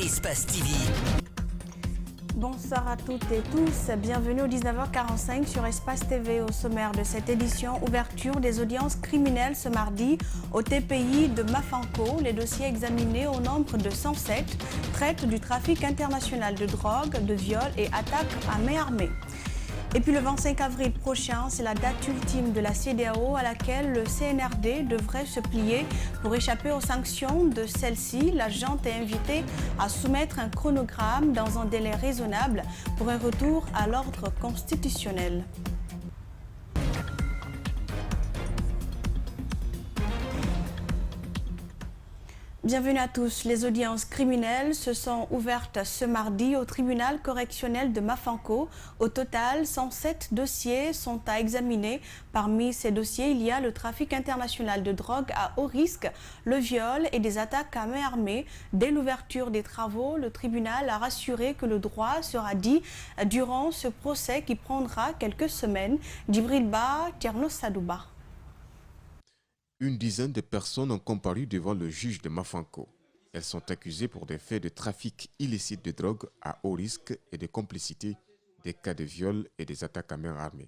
Espace TV. Bonsoir à toutes et tous, bienvenue au 19h45 sur Espace TV. Au sommaire de cette édition, ouverture des audiences criminelles ce mardi au TPI de Mafanko. Les dossiers examinés au nombre de 107 traitent du trafic international de drogue, de viol et attaques à main armée. Et puis le 25 avril prochain, c'est la date ultime de la CEDEAO à laquelle le CNRD devrait se plier pour échapper aux sanctions de celle-ci. La junte est invitée à soumettre un chronogramme dans un délai raisonnable pour un retour à l'ordre constitutionnel. Bienvenue à tous. Les audiences criminelles se sont ouvertes ce mardi au tribunal correctionnel de Mafanko. Au total, 107 dossiers sont à examiner. Parmi ces dossiers, il y a le trafic international de drogue à haut risque, le viol et des attaques à main armée. Dès l'ouverture des travaux, le tribunal a rassuré que le droit sera dit durant ce procès qui prendra quelques semaines. Djibril Ba, Tierno Sadouba. Une dizaine de personnes ont comparu devant le juge de Mafanko. Elles sont accusées pour des faits de trafic illicite de drogue à haut risque et de complicité, des cas de viol et des attaques à main armée.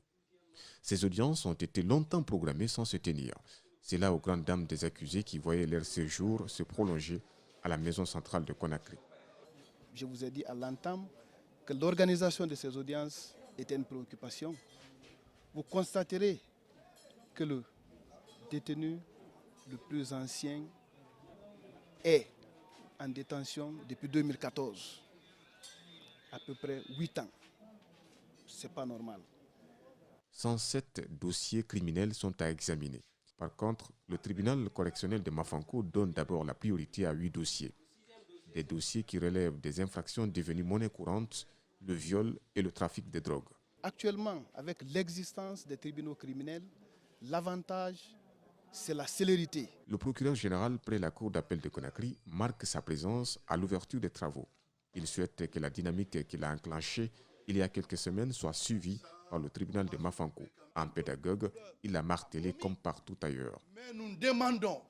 Ces audiences ont été longtemps programmées sans se tenir. C'est là aux grandes dames des accusés qui voyaient leur séjour se prolonger à la maison centrale de Conakry. Je vous ai dit à l'entame que l'organisation de ces audiences était une préoccupation. Vous constaterez que le détenu le plus ancien est en détention depuis 2014, à peu près 8 ans. Ce n'est pas normal. 107 dossiers criminels sont à examiner. Par contre, le tribunal correctionnel de Mafanko donne d'abord la priorité à 8 dossiers. Des dossiers qui relèvent des infractions devenues monnaie courante, le viol et le trafic de drogue. Actuellement, avec l'existence des tribunaux criminels, l'avantage, c'est la célérité. Le procureur général près la cour d'appel de Conakry marque sa présence à l'ouverture des travaux. Il souhaite que la dynamique qu'il a enclenchée il y a quelques semaines soit suivie par le tribunal de Mafanko. En pédagogue, il a martelé comme partout ailleurs. Mais nous demandons,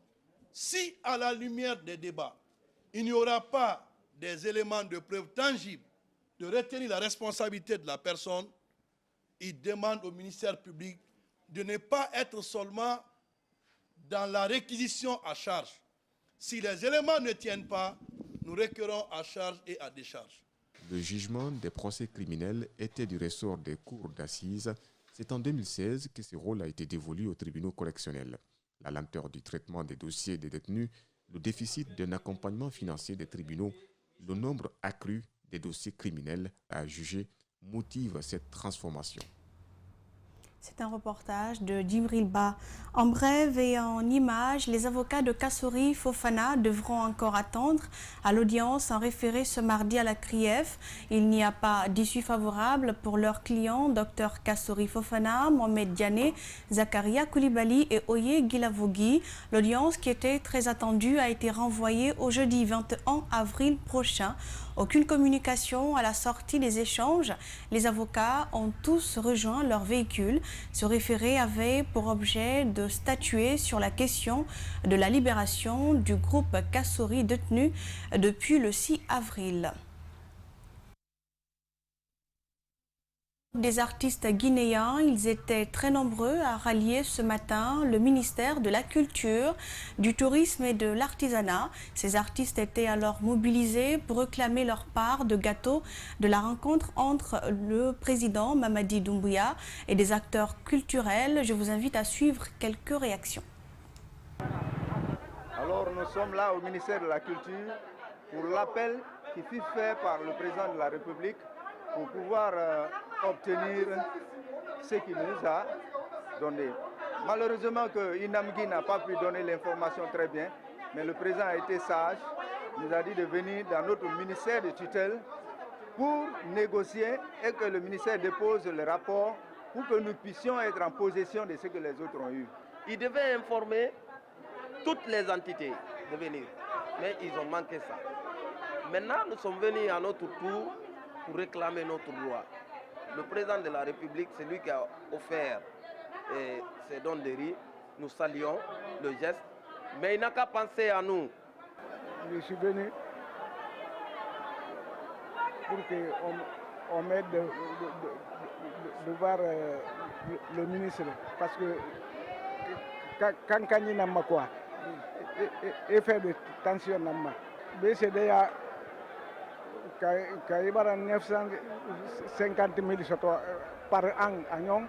si à la lumière des débats, il n'y aura pas des éléments de preuve tangibles de retenir la responsabilité de la personne, il demande au ministère public de ne pas être seulement dans la réquisition à charge. Si les éléments ne tiennent pas, nous requérons à charge et à décharge. Le jugement des procès criminels était du ressort des cours d'assises. C'est en 2016 que ce rôle a été dévolu aux tribunaux correctionnels. La lenteur du traitement des dossiers des détenus, le déficit d'un accompagnement financier des tribunaux, le nombre accru des dossiers criminels à juger motive cette transformation. C'est un reportage de Djibril Ba. En bref et en images, les avocats de Kassori Fofana devront encore attendre à l'audience en référé ce mardi à la CRIEF. Il n'y a pas d'issue favorable pour leurs clients, Dr Kassori Fofana, Mohamed Diané, Zakaria Koulibaly et Oye Guilavogui. L'audience qui était très attendue a été renvoyée au jeudi 21 avril prochain. Aucune communication à la sortie des échanges. Les avocats ont tous rejoint leur véhicule. Ce référé avait pour objet de statuer sur la question de la libération du groupe Kassori détenu depuis le 6 avril. Des artistes guinéens, ils étaient très nombreux à rallier ce matin le ministère de la Culture, du Tourisme et de l'Artisanat. Ces artistes étaient alors mobilisés pour réclamer leur part de gâteau de la rencontre entre le président Mamadi Doumbouya et des acteurs culturels. Je vous invite à suivre quelques réactions. Alors nous sommes là au ministère de la Culture pour l'appel qui fut fait par le président de la République pour pouvoir obtenir ce qu'il nous a donné. Malheureusement que Inamgui n'a pas pu donner l'information très bien, mais le président a été sage, il nous a dit de venir dans notre ministère de tutelle pour négocier et que le ministère dépose le rapport pour que nous puissions être en possession de ce que les autres ont eu. Il devait informer toutes les entités de venir, mais ils ont manqué ça. Maintenant, nous sommes venus à notre tour pour réclamer notre droit. Le président de la République, c'est lui qui a offert ces dons de riz. Nous saluons le geste, mais il n'a qu'à penser à nous. Je suis venu pour qu'on m'aide de voir le ministre. Parce que quand il n'a pas quoi, effet de tension n'a pas. Mais c'est déjà 950 000 par an à Nyon.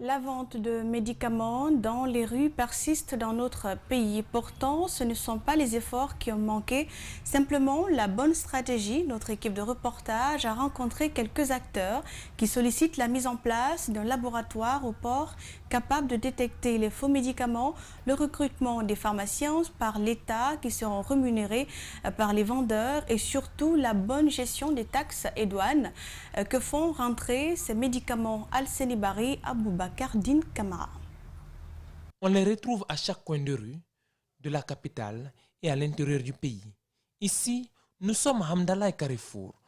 La vente de médicaments dans les rues persiste dans notre pays. Pourtant, ce ne sont pas les efforts qui ont manqué, simplement la bonne stratégie. Notre équipe de reportage a rencontré quelques acteurs qui sollicitent la mise en place d'un laboratoire au port capable de détecter les faux médicaments, le recrutement des pharmaciens par l'État qui seront rémunérés par les vendeurs et surtout la bonne gestion des taxes et douanes que font rentrer ces médicaments. Al-Seni Bari, Aboubakar Din Kamara. On les retrouve à chaque coin de rue, de la capitale et à l'intérieur du pays. Ici, nous sommes à Hamdallah et Carrefour.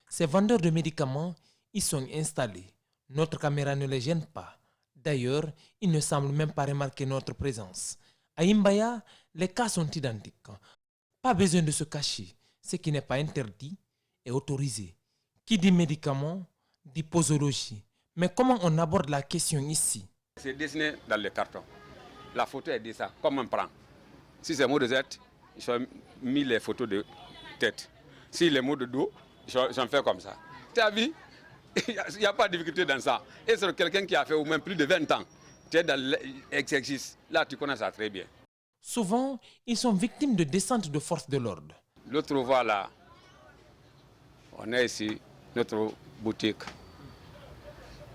Ces vendeurs de médicaments y sont installés. Notre caméra ne les gêne pas. D'ailleurs, ils ne semblent même pas remarquer notre présence. À Imbaya, les cas sont identiques. Pas besoin de se cacher. Ce qui n'est pas interdit est autorisé. Qui dit médicaments, dit posologie. Mais comment on aborde la question ici? C'est dessiné dans le carton. La photo est dit ça, comme on prend. Si c'est mot de tête, j'ai mis les photos de tête. Si les mots de dos, j'en fais comme ça. Tu as vu? Il n'y a pas de difficulté dans ça. Et c'est quelqu'un qui a fait au moins plus de 20 ans. Tu es dans l'exercice. Là, tu connais ça très bien. Souvent, ils sont victimes de descentes de forces de l'ordre. L'autre voie là, on est ici, notre boutique.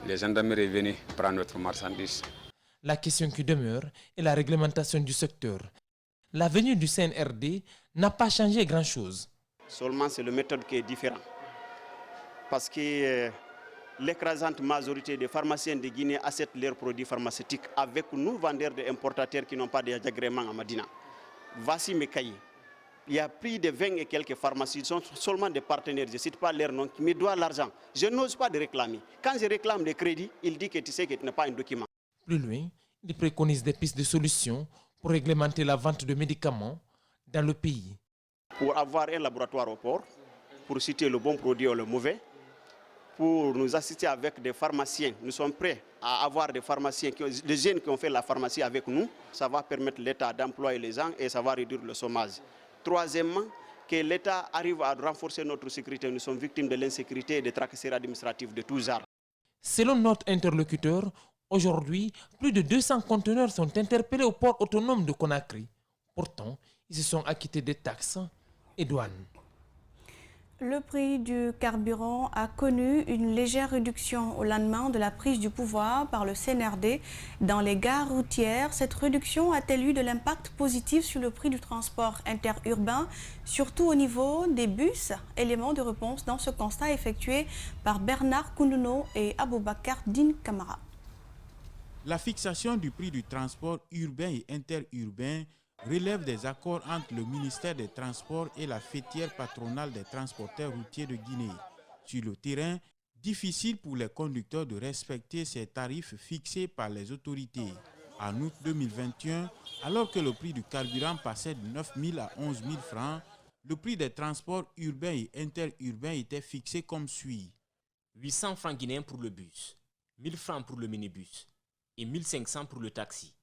Les gendarmeries viennent prendre notre marchandise. La question qui demeure est la réglementation du secteur. La venue du CNRD n'a pas changé grand-chose. Seulement, c'est la méthode qui est différente. Parce que l'écrasante majorité des pharmaciens de Guinée achètent leurs produits pharmaceutiques avec nous, vendeurs et importateurs qui n'ont pas d'agrément à Madina. Voici mes cahiers. Il y a plus de 20 et quelques pharmacies, sont seulement des partenaires, je ne cite pas leur nom, qui me doivent l'argent. Je n'ose pas de réclamer. Quand je réclame le crédit, il dit que tu sais que tu n'as pas un document. Plus loin, il préconise des pistes de solutions pour réglementer la vente de médicaments dans le pays. Pour avoir un laboratoire au port, pour citer le bon produit ou le mauvais, pour nous assister avec des pharmaciens. Nous sommes prêts à avoir des pharmaciens, des jeunes qui ont fait la pharmacie avec nous. Ça va permettre l'État d'employer les gens et ça va réduire le chômage. Troisièmement, que l'État arrive à renforcer notre sécurité. Nous sommes victimes de l'insécurité et des tracasseries administratives de tous genres. Selon notre interlocuteur, aujourd'hui, plus de 200 conteneurs sont interpellés au port autonome de Conakry. Pourtant, ils se sont acquittés des taxes et douanes. Le prix du carburant a connu une légère réduction au lendemain de la prise du pouvoir par le CNRD dans les gares routières. Cette réduction a-t-elle eu de l'impact positif sur le prix du transport interurbain, surtout au niveau des bus? Élément de réponse dans ce constat effectué par Bernard Koundouno et Aboubakar Din Kamara. La fixation du prix du transport urbain et interurbain relève des accords entre le ministère des Transports et la fêtière patronale des transporteurs routiers de Guinée. Sur le terrain, difficile pour les conducteurs de respecter ces tarifs fixés par les autorités. En août 2021, alors que le prix du carburant passait de 9 000 à 11 000 francs, le prix des transports urbains et interurbains était fixé comme suit. 800 francs guinéens pour le bus, 1000 francs pour le minibus et 1500 pour le taxi.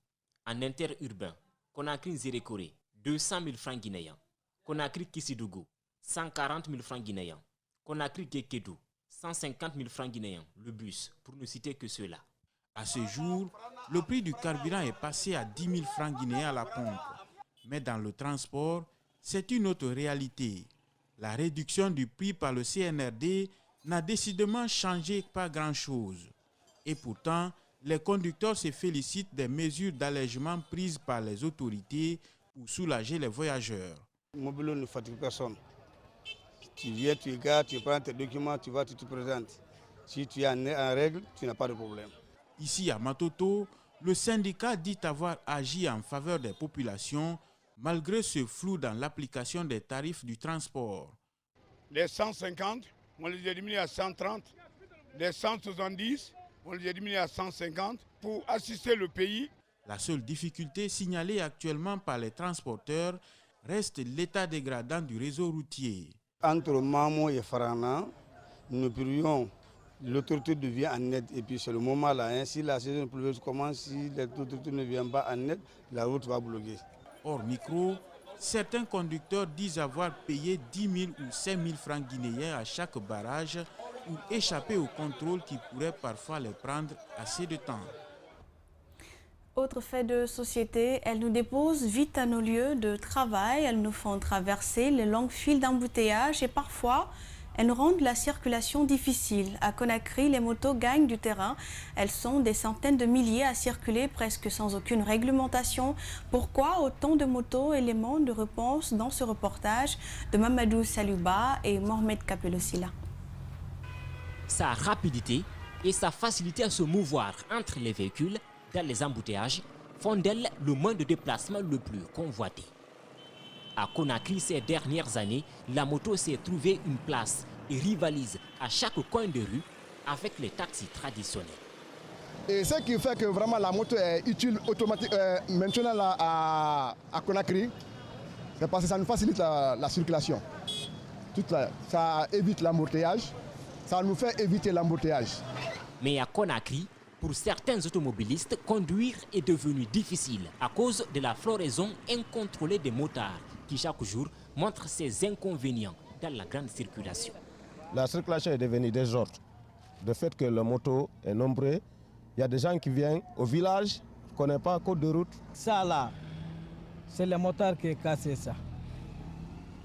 En interurbain, Conakry Zérékoré, 200 000 francs guinéens. Conakry Kissidougou, 140 000 francs guinéens. Conakry Kekedou, 150 000 francs guinéens, le bus, pour ne citer que ceux-là. À ce jour, le prix du carburant est passé à 10 000 francs guinéens à la pompe. Mais dans le transport, c'est une autre réalité. La réduction du prix par le CNRD n'a décidément changé pas grand-chose. Et pourtant, les conducteurs se félicitent des mesures d'allègement prises par les autorités pour soulager les voyageurs. Le mobile ne fatigue personne. Tu viens, tu regardes, tu prends tes documents, tu vas, tu te présentes. Si tu es en règle, tu n'as pas de problème. Ici à Matoto, le syndicat dit avoir agi en faveur des populations malgré ce flou dans l'application des tarifs du transport. Les 150, on les a diminués à 130. Les 170, on les a diminués à 150 pour assister le pays. La seule difficulté signalée actuellement par les transporteurs reste l'état dégradant du réseau routier. Entre Mamo et Farana, nous prions, l'autorité devient en aide. Et puis c'est le moment là, hein, si la saison pluvieuse commence, si l'autorité ne vient pas en aide, la route va bloquer. Hors micro, certains conducteurs disent avoir payé 10 000 ou 5 000 francs guinéens à chaque barrage pour échapper au contrôle qui pourrait parfois les prendre assez de temps. Autre fait de société, elles nous déposent vite à nos lieux de travail, elles nous font traverser les longues files d'embouteillage et parfois elles nous rendent la circulation difficile. À Conakry, les motos gagnent du terrain. Elles sont des centaines de milliers à circuler presque sans aucune réglementation. Pourquoi autant de motos? Éléments de réponse dans ce reportage de Mamadou Saluba et Mohamed Kapelosila. Sa rapidité et sa facilité à se mouvoir entre les véhicules dans les embouteillages font d'elle le moyen de déplacement le plus convoité. À Conakry, ces dernières années, la moto s'est trouvée une place et rivalise à chaque coin de rue avec les taxis traditionnels. Et ce qui fait que vraiment la moto est utile maintenant là, à Conakry, c'est parce que ça nous facilite la circulation. Ça évite l'embouteillage, ça nous fait éviter l'embouteillage. Mais à Conakry, pour certains automobilistes, conduire est devenu difficile à cause de la floraison incontrôlée des motards qui chaque jour montrent ses inconvénients dans la grande circulation. La circulation est devenue désordre. Le fait que la moto est nombreux, il y a des gens qui viennent au village, ne connaissent pas code de route. Ça là, c'est le motard qui a cassé ça.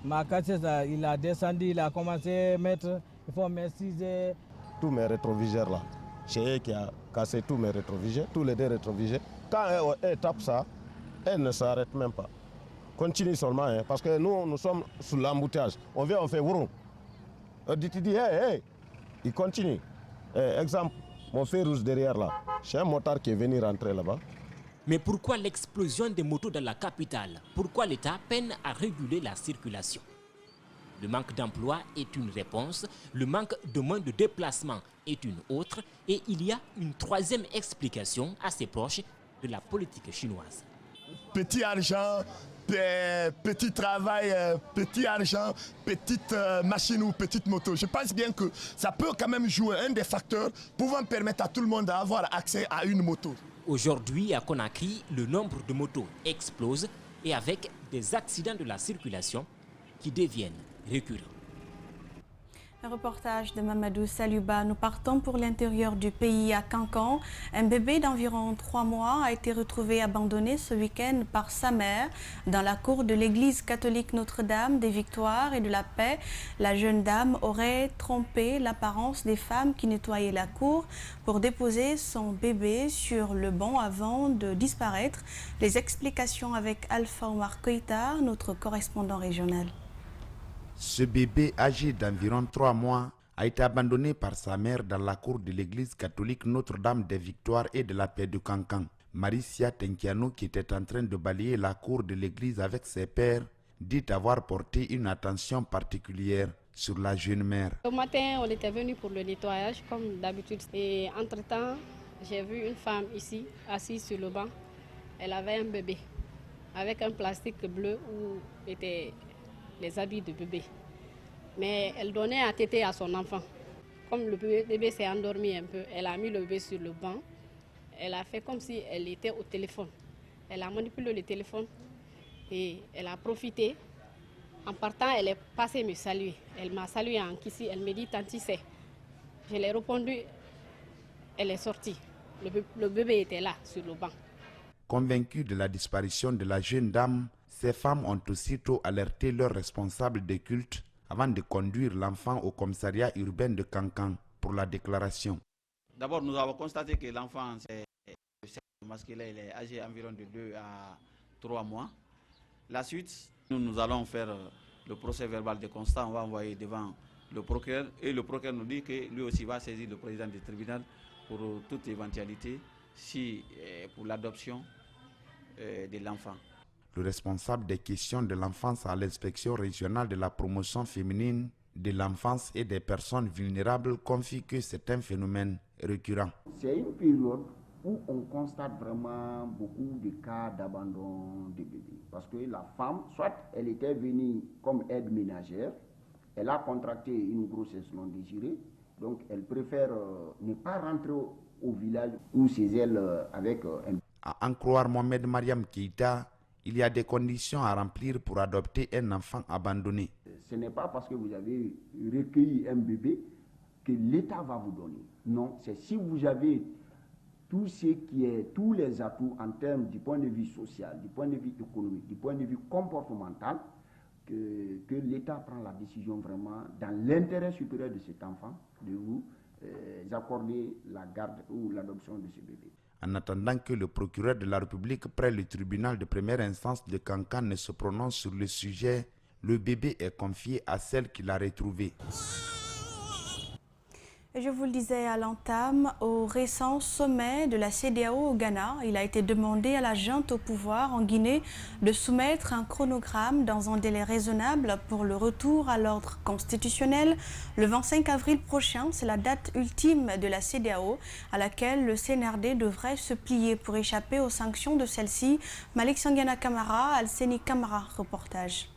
Il a cassé ça, il a descendu, il a commencé à mettre, il faut maîtriser. Tous mes rétroviseurs là, c'est eux qui a cassé tous mes rétroviseurs, tous les deux rétroviseurs. Quand elle tape ça, elle ne s'arrête même pas. Continue seulement, hein, parce que nous sommes sous l'embouteillage. On vient, on fait vroom. Tu dis, hey, il continue. Exemple, mon feu rouge derrière là, c'est un motard qui est venu rentrer là-bas. Mais pourquoi l'explosion des motos dans la capitale? Pourquoi l'État peine à réguler la circulation? Le manque d'emploi est une réponse, le manque de moyens de déplacement est une autre, et il y a une troisième explication assez proche de la politique chinoise. Petit argent, petit travail, petit argent, petite machine ou petite moto. Je pense bien que ça peut quand même jouer un des facteurs pouvant permettre à tout le monde d'avoir accès à une moto. Aujourd'hui, à Conakry, le nombre de motos explose et avec des accidents de la circulation qui deviennent récurrents. Un reportage de Mamadou Saluba. Nous partons pour l'intérieur du pays à Kankan. Un bébé d'environ 3 mois a été retrouvé abandonné ce week-end par sa mère dans la cour de l'église catholique Notre-Dame des Victoires et de la Paix. La jeune dame aurait trompé l'apparence des femmes qui nettoyaient la cour pour déposer son bébé sur le banc avant de disparaître. Les explications avec Alpha Omar Koïta, notre correspondant régional. Ce bébé âgé d'environ 3 mois a été abandonné par sa mère dans la cour de l'église catholique Notre-Dame des Victoires et de la Paix de Kankan. Maricia Tenkiano, qui était en train de balayer la cour de l'église avec ses pères, dit avoir porté une attention particulière sur la jeune mère. Au matin, on était venu pour le nettoyage comme d'habitude. Et entre-temps, j'ai vu une femme ici, assise sur le banc. Elle avait un bébé avec un plastique bleu où étaient les habits de bébé. Mais elle donnait à téter à son enfant. Comme le bébé s'est endormi un peu, elle a mis le bébé sur le banc. Elle a fait comme si elle était au téléphone. Elle a manipulé le téléphone et elle a profité. En partant, elle est passée me saluer. Elle m'a salué en kissi. Elle me dit, Tanti, c'est. Je l'ai répondu. Elle est sortie. Le bébé était là, sur le banc. Convaincue de la disparition de la jeune dame, ces femmes ont aussitôt alerté leurs responsables de culte avant de conduire l'enfant au commissariat urbain de Kankan pour la déclaration. D'abord, nous avons constaté que l'enfant, c'est masculin, il est âgé environ de 2 à 3 mois. La suite, nous allons faire le procès verbal de constat, on va envoyer devant le procureur et le procureur nous dit que lui aussi va saisir le président du tribunal pour toute éventualité si pour l'adoption de l'enfant. Le responsable des questions de l'enfance à l'inspection régionale de la promotion féminine de l'enfance et des personnes vulnérables confie que c'est un phénomène récurrent. C'est une période où on constate vraiment beaucoup de cas d'abandon de bébés. Parce que la femme, soit elle était venue comme aide ménagère, Elle a contracté une grossesse non désirée, donc elle préfère ne pas rentrer au village ou chez elle avec un... À en croire Mohamed Mariam Keïta, il y a des conditions à remplir pour adopter un enfant abandonné. Ce n'est pas parce que vous avez recueilli un bébé que l'État va vous donner. Non, c'est si vous avez tout ce qui est, tous les atouts en termes du point de vue social, du point de vue économique, du point de vue comportemental, que l'État prend la décision vraiment, dans l'intérêt supérieur de cet enfant, de vous accorder la garde ou l'adoption de ce bébé. En attendant que le procureur de la République près le tribunal de première instance de Kankan ne se prononce sur le sujet, le bébé est confié à celle qui l'a retrouvé. Et je vous le disais à l'entame, au récent sommet de la CEDEAO au Ghana, il a été demandé à la junte au pouvoir en Guinée de soumettre un chronogramme dans un délai raisonnable pour le retour à l'ordre constitutionnel. Le 25 avril prochain, c'est la date ultime de la CEDEAO à laquelle le CNRD devrait se plier pour échapper aux sanctions de celle-ci. Malik Sangiana Kamara, Alseni Kamara, reportage.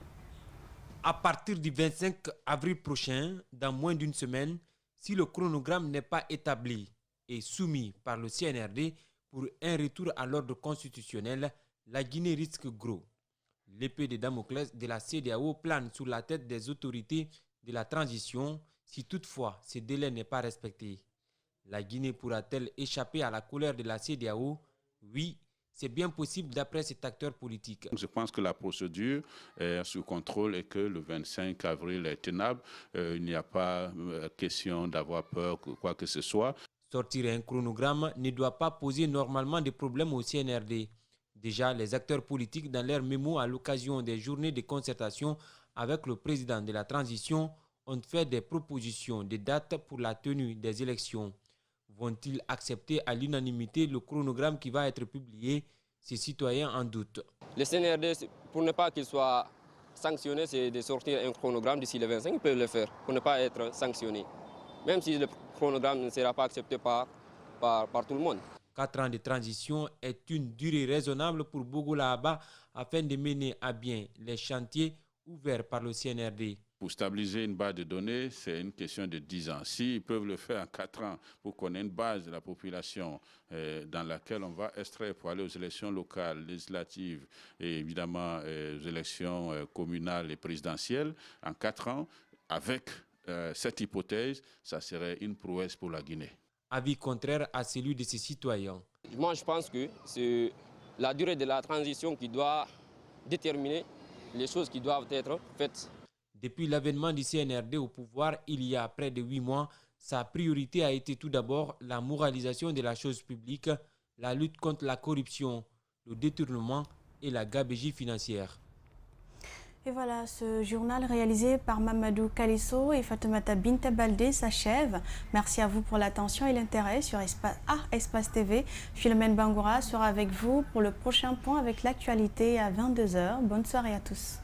À partir du 25 avril prochain, dans moins d'une semaine, si le chronogramme n'est pas établi et soumis par le CNRD pour un retour à l'ordre constitutionnel, la Guinée risque gros. L'épée de Damoclès de la CEDEAO plane sur la tête des autorités de la transition si toutefois ce délai n'est pas respecté. La Guinée pourra-t-elle échapper à la colère de la CEDEAO? Oui, c'est bien possible d'après cet acteur politique. Je pense que la procédure est sous contrôle et que le 25 avril est tenable. Il n'y a pas question d'avoir peur ou quoi que ce soit. Sortir un chronogramme ne doit pas poser normalement des problèmes au CNRD. Déjà, les acteurs politiques, dans leurs mémos à l'occasion des journées de concertation avec le président de la transition, ont fait des propositions de dates pour la tenue des élections. Vont-ils accepter à l'unanimité le chronogramme qui va être publié? Ces citoyens en doutent. Le CNRD, pour ne pas qu'il soit sanctionné, c'est de sortir un chronogramme d'ici le 25, ils peuvent le faire pour ne pas être sanctionné. Même si le chronogramme ne sera pas accepté par tout le monde. 4 ans de transition est une durée raisonnable pour Bogola Aba afin de mener à bien les chantiers ouverts par le CNRD. Pour stabiliser une base de données, c'est une question de 10 ans. S'ils peuvent le faire en 4 ans pour qu'on ait une base de la population dans laquelle on va extraire pour aller aux élections locales, législatives et évidemment aux élections communales et présidentielles, en 4 ans, avec cette hypothèse, ça serait une prouesse pour la Guinée. Avis contraire à celui de ses citoyens. Moi, je pense que c'est la durée de la transition qui doit déterminer les choses qui doivent être faites. Depuis l'avènement du CNRD au pouvoir il y a près de 8 mois, sa priorité a été tout d'abord la moralisation de la chose publique, la lutte contre la corruption, le détournement et la gabegie financière. Et voilà, ce journal réalisé par Mamadou Kalisso et Fatoumata Binta Baldé s'achève. Merci à vous pour l'attention et l'intérêt sur Espace TV. Philomène Bangoura sera avec vous pour le prochain point avec l'actualité à 22h. Bonne soirée à tous.